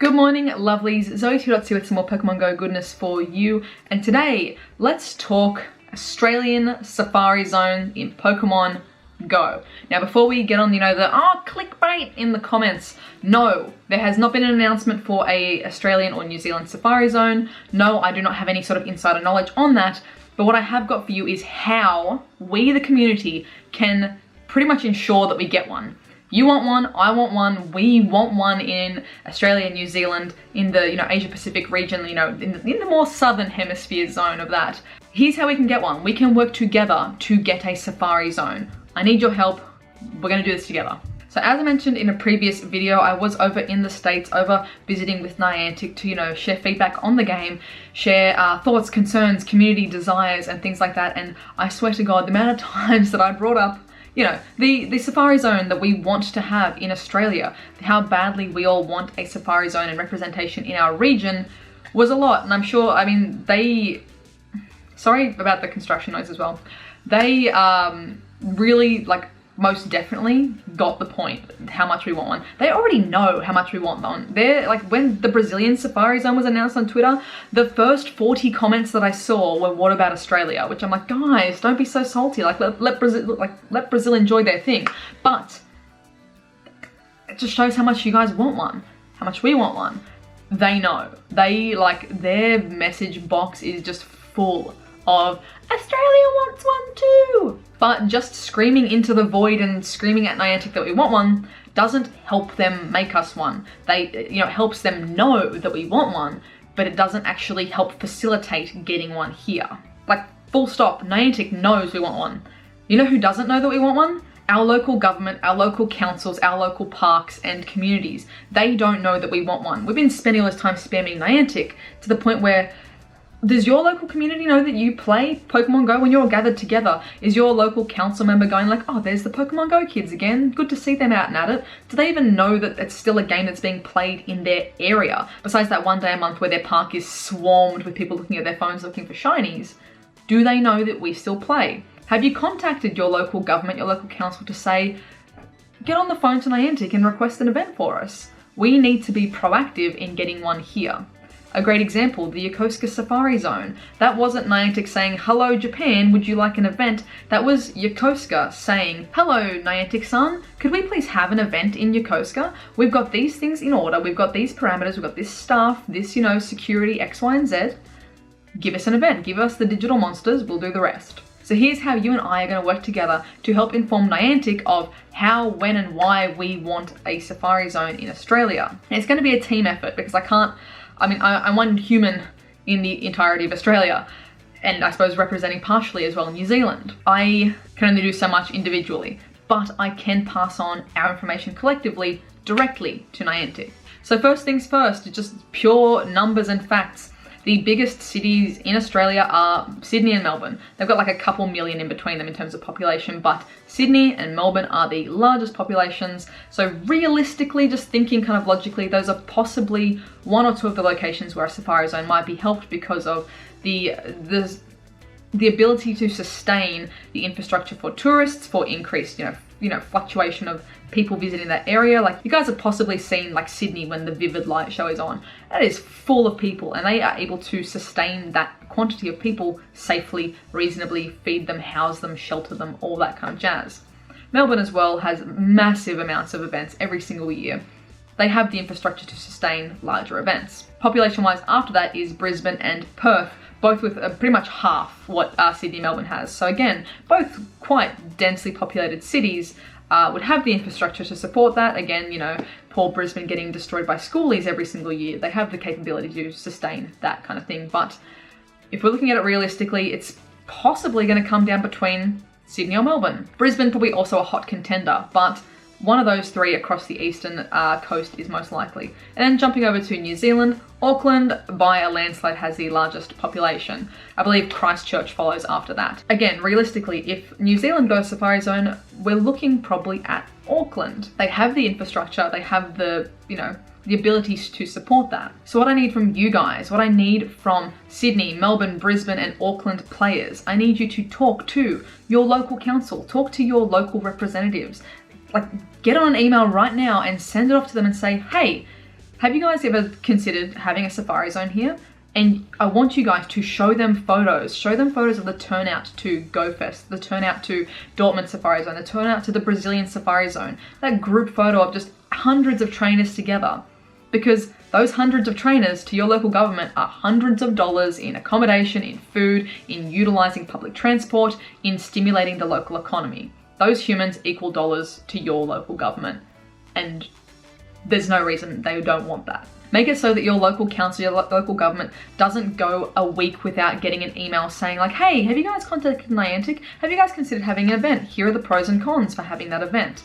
Good morning, lovelies. ZoëTwoDots here with some more Pokemon Go goodness for you. And today, let's talk Australian Safari Zone in Pokemon Go. Now, before we get on, the clickbait in the comments, no, there has not been an announcement for a Australian or New Zealand Safari Zone. No, I do not have any sort of insider knowledge on that. But what I have got for you is how we, the community, can pretty much ensure that we get one. You want one, I want one, we want one in Australia, New Zealand, in the Asia Pacific region, in the more southern hemisphere zone of that. Here's how we can get one. We can work together to get a Safari Zone. I need your help. We're gonna do this together. So as I mentioned in a previous video, I was over in the States, over visiting with Niantic to, share feedback on the game, share thoughts, concerns, community desires, and things like that. And I swear to God, the amount of times that I brought up the Safari Zone that we want to have in Australia, how badly we all want a Safari Zone and representation in our region was a lot. And I'm sure, sorry about the construction noise as well. They really, most definitely got the point, how much we want one. They already know how much we want one. They're when the Brazilian Safari Zone was announced on Twitter, the first 40 comments that I saw were, "What about Australia?" Which I'm like, guys, don't be so salty. Let Brazil enjoy their thing. But it just shows how much you guys want one, how much we want one. They know. Their message box is just full of Australia wants one too. But just screaming into the void and screaming at Niantic that we want one doesn't help them make us one. It helps them know that we want one, but it doesn't actually help facilitate getting one here. Full stop, Niantic knows we want one. You know who doesn't know that we want one? Our local government, our local councils, our local parks and communities. They don't know that we want one. We've been spending all this time spamming Niantic to the point where, does your local community know that you play Pokemon Go when you're all gathered together? Is your local council member going oh, there's the Pokemon Go kids again. Good to see them out and at it. Do they even know that it's still a game that's being played in their area? Besides that one day a month where their park is swarmed with people looking at their phones looking for shinies, do they know that we still play? Have you contacted your local government, your local council to say, get on the phone to Niantic and request an event for us? We need to be proactive in getting one here. A great example, the Yokosuka Safari Zone. That wasn't Niantic saying, hello Japan, would you like an event? That was Yokosuka saying, hello Niantic-san, could we please have an event in Yokosuka? We've got these things in order, we've got these parameters, we've got this staff, this, security, X, Y, and Z. Give us an event, give us the digital monsters, we'll do the rest. So here's how you and I are going to work together to help inform Niantic of how, when, and why we want a Safari Zone in Australia. And it's going to be a team effort because I'm one human in the entirety of Australia, and I suppose representing partially as well New Zealand. I can only do so much individually, but I can pass on our information collectively directly to Niantic. So first things first, just pure numbers and facts. The biggest cities in Australia are Sydney and Melbourne. They've got a couple million in between them in terms of population, but Sydney and Melbourne are the largest populations. So realistically, just thinking kind of logically, those are possibly one or two of the locations where a Safari Zone might be helped because of the ability to sustain the infrastructure for tourists, for increased, fluctuation of people visiting that area. You guys have possibly seen Sydney when the Vivid Light show is on. That is full of people, and they are able to sustain that quantity of people safely, reasonably, feed them, house them, shelter them, all that kind of jazz. Melbourne as well has massive amounts of events every single year. They have the infrastructure to sustain larger events. Population-wise after that is Brisbane and Perth, both with pretty much half what Sydney and Melbourne has. So again, both quite densely populated cities would have the infrastructure to support that. Again, poor Brisbane getting destroyed by schoolies every single year. They have the capability to sustain that kind of thing. But if we're looking at it realistically, it's possibly going to come down between Sydney or Melbourne. Brisbane probably also a hot contender, but one of those three across the eastern coast is most likely. And then jumping over to New Zealand, Auckland by a landslide has the largest population. I believe Christchurch follows after that. Again, realistically, if New Zealand goes Safari Zone, we're looking probably at Auckland. They have the infrastructure, they have the abilities to support that. So what I need from you guys, what I need from Sydney, Melbourne, Brisbane, and Auckland players, I need you to talk to your local council, talk to your local representatives. Get on an email right now and send it off to them and say, hey, Have you guys ever considered having a safari zone here? And I want you guys to show them photos. Show them photos of the turnout to GoFest, the turnout to Dortmund Safari Zone, the turnout to the Brazilian Safari Zone. That group photo of just hundreds of trainers together. Because those hundreds of trainers to your local government are hundreds of dollars in accommodation, in food, in utilising public transport, in stimulating the local economy. Those humans equal dollars to your local government. And there's no reason they don't want that. Make it so that your local council, your local government doesn't go a week without getting an email saying like, hey, have you guys contacted Niantic? Have you guys considered having an event? Here are the pros and cons for having that event.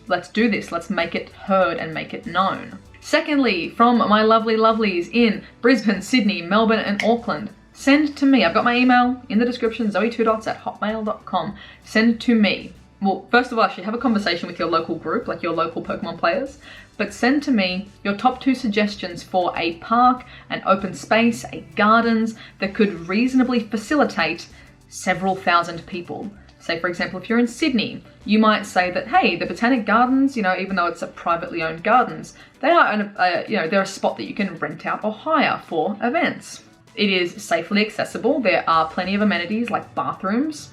Let's do this. Let's make it heard and make it known. Secondly, from my lovely lovelies in Brisbane, Sydney, Melbourne and Auckland, send to me. I've got my email in the description, ZoëTwoDots@hotmail.com. Send to me. Well, first of all, actually have a conversation with your local group, like your local Pokemon players, but send to me your top 2 suggestions for a park, an open space, a gardens that could reasonably facilitate several thousand people. Say, for example, if you're in Sydney, you might say that, hey, the Botanic Gardens, you know, even though it's a privately owned gardens, they are, they're a spot that you can rent out or hire for events. It is safely accessible. There are plenty of amenities like bathrooms,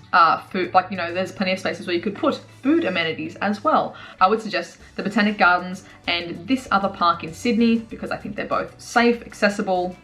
food, like, you know, there's plenty of spaces where you could put food amenities as well. I would suggest the Botanic Gardens and this other park in Sydney because I think they're both safe, accessible,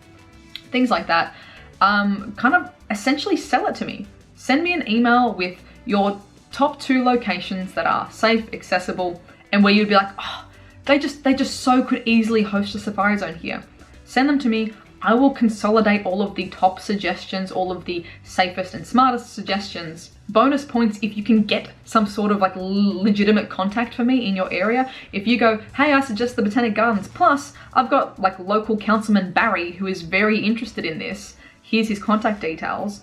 things like that. Kind of essentially sell it to me. Send me an email with your top 2 locations that are safe, accessible, and where you'd be like, oh, they just so could easily host a safari zone here. Send them to me. I will consolidate all of the top suggestions, all of the safest and smartest suggestions. Bonus points if you can get some sort of like legitimate contact for me in your area. If you go, hey, I suggest the Botanic Gardens, plus I've got like local councilman Barry who is very interested in this. Here's his contact details.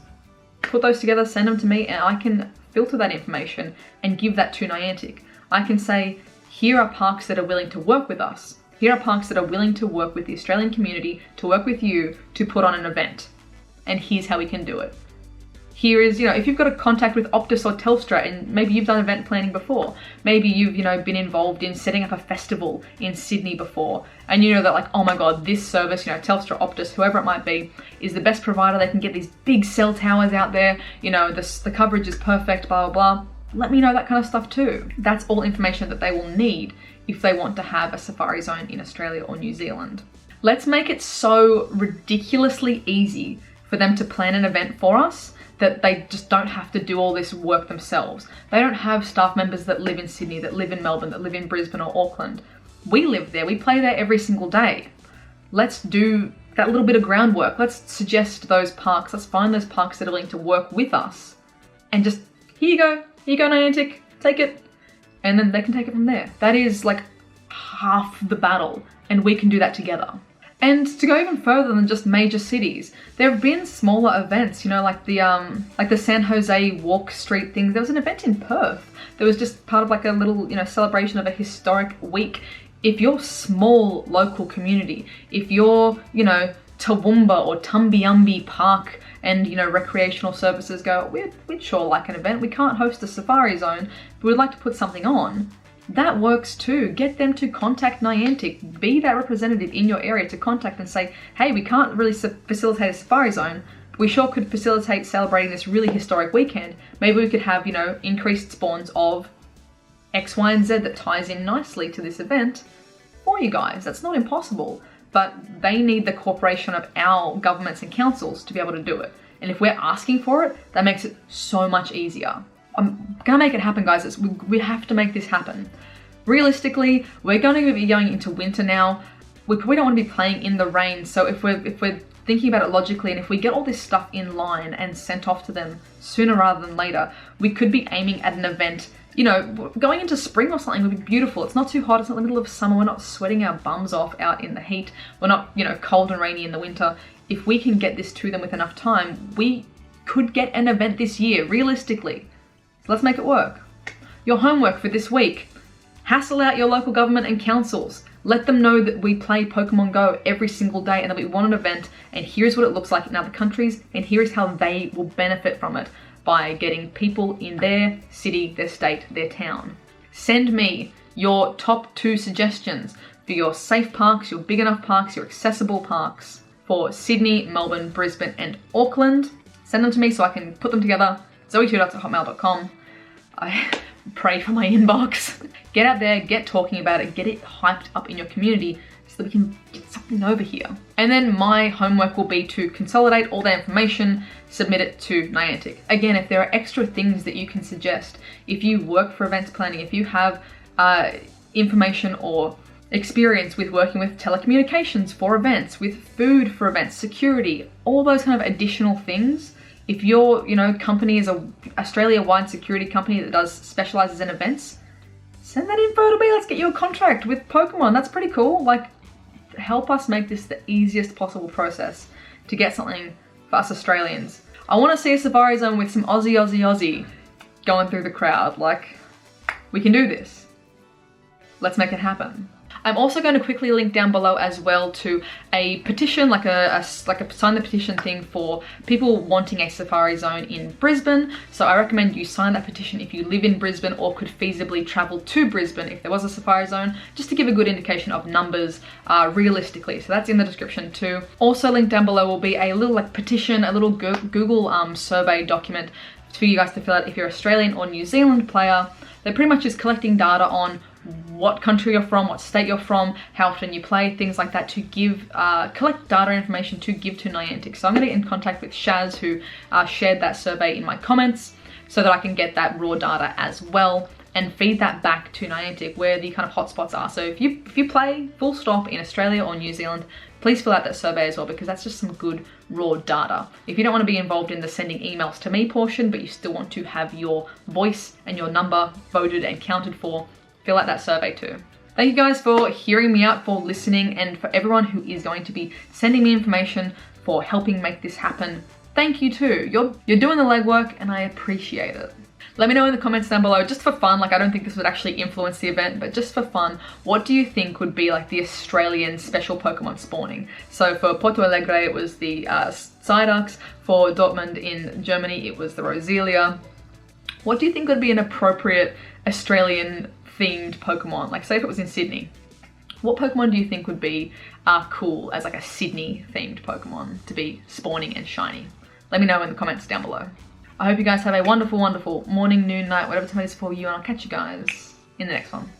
Put those together, send them to me, and I can filter that information and give that to Niantic. I can say, here are parks that are willing to work with us. Here are parks that are willing to work with the Australian community, to work with you, to put on an event. And here's how we can do it. Here is, you know, if you've got a contact with Optus or Telstra and maybe you've done event planning before, maybe you've, you know, been involved in setting up a festival in Sydney before, and you know that like, oh my God, this service, you know, Telstra, Optus, whoever it might be, is the best provider. They can get these big cell towers out there, you know, the coverage is perfect, blah, blah, blah. Let me know that kind of stuff too. That's all information that they will need if they want to have a safari zone in Australia or New Zealand. Let's make it so ridiculously easy for them to plan an event for us that they just don't have to do all this work themselves. They don't have staff members that live in Sydney, that live in Melbourne, that live in Brisbane or Auckland. We live there, we play there every single day. Let's do that little bit of groundwork. Let's suggest those parks, let's find those parks that are willing to work with us and just, here you go Niantic, take it. And then they can take it from there. That is like half the battle, and we can do that together. And to go even further than just major cities, there have been smaller events, you know, like the San Jose Walk Street things. There was an event in Perth that was just part of like a little, you know, celebration of a historic week. If you're small local community, if you're, you know, Toowoomba or Tumbiumbi Park and, you know, recreational services go, we'd sure like an event. We can't host a safari zone, but we'd like to put something on. That works too. Get them to contact Niantic. Be that representative in your area to contact and say, hey, we can't really facilitate a safari zone, but we sure could facilitate celebrating this really historic weekend. Maybe we could have, you know, increased spawns of X, Y, and Z that ties in nicely to this event for you guys. That's not impossible. But they need the cooperation of our governments and councils to be able to do it. And if we're asking for it, that makes it so much easier. I'm gonna make it happen, guys. We have to make this happen. Realistically, we're going to be going into winter now. We probably don't want to be playing in the rain. So if we're thinking about it logically, and if we get all this stuff in line and sent off to them sooner rather than later, we could be aiming at an event, you know, going into spring or something would be beautiful. It's not too hot, it's not the middle of summer, we're not sweating our bums off out in the heat, we're not, you know, cold and rainy in the winter. If we can get this to them with enough time, we could get an event this year, realistically. So let's make it work. Your homework for this week: hassle out your local government and councils. Let them know that we play Pokemon GO every single day and that we want an event, and here's what it looks like in other countries, and here's how they will benefit from it by getting people in their city, their state, their town. Send me your top 2 suggestions. for your safe parks, your big enough parks, your accessible parks for Sydney, Melbourne, Brisbane, and Auckland. Send them to me so I can put them together. ZoëTwoDots@hotmail.com. I pray for my inbox. Get out there, get talking about it, get it hyped up in your community so that we can get something over here. And then my homework will be to consolidate all that information, submit it to Niantic. Again, if there are extra things that you can suggest, if you work for events planning, if you have information or experience with working with telecommunications for events, with food for events, security, all those kind of additional things. If your, company is a Australia-wide security company that specializes in events, send that info to me. Let's get you a contract with Pokemon. That's pretty cool. Like, help us make this the easiest possible process to get something for us Australians. I want to see a Safari Zone with some Aussie going through the crowd. Like, we can do this. Let's make it happen. I'm also going to quickly link down below as well to a petition, like a sign the petition thing for people wanting a Safari Zone in Brisbane. So I recommend you sign that petition if you live in Brisbane or could feasibly travel to Brisbane if there was a Safari Zone, just to give a good indication of numbers realistically. So that's in the description too. Also linked down below will be a little petition, a little Google survey document for you guys to fill out if you're Australian or New Zealand player. They're pretty much just collecting data on what country you're from, what state you're from, how often you play, things like that, to give, collect data information to give to Niantic. So I'm going to get in contact with Shaz, who shared that survey in my comments, so that I can get that raw data as well and feed that back to Niantic where the kind of hotspots are. So if you play full stop in Australia or New Zealand, please fill out that survey as well, because that's just some good raw data. If you don't want to be involved in the sending emails to me portion, but you still want to have your voice and your number voted and counted for, fill out that survey too. Thank you guys for hearing me out, for listening, and for everyone who is going to be sending me information, for helping make this happen. Thank you too. You're doing the legwork and I appreciate it. Let me know in the comments down below, just for fun, like I don't think this would actually influence the event, but just for fun, what do you think would be like the Australian special Pokemon spawning? So for Porto Alegre it was the Psyducks, for Dortmund in Germany it was the Roselia. What do you think would be an appropriate Australian themed Pokemon? Like say if it was in Sydney, what Pokemon do you think would be cool as like a Sydney themed Pokemon to be spawning and shiny? Let me know in the comments down below. I hope you guys have a wonderful, wonderful morning, noon, night, whatever time it is for you, and I'll catch you guys in the next one.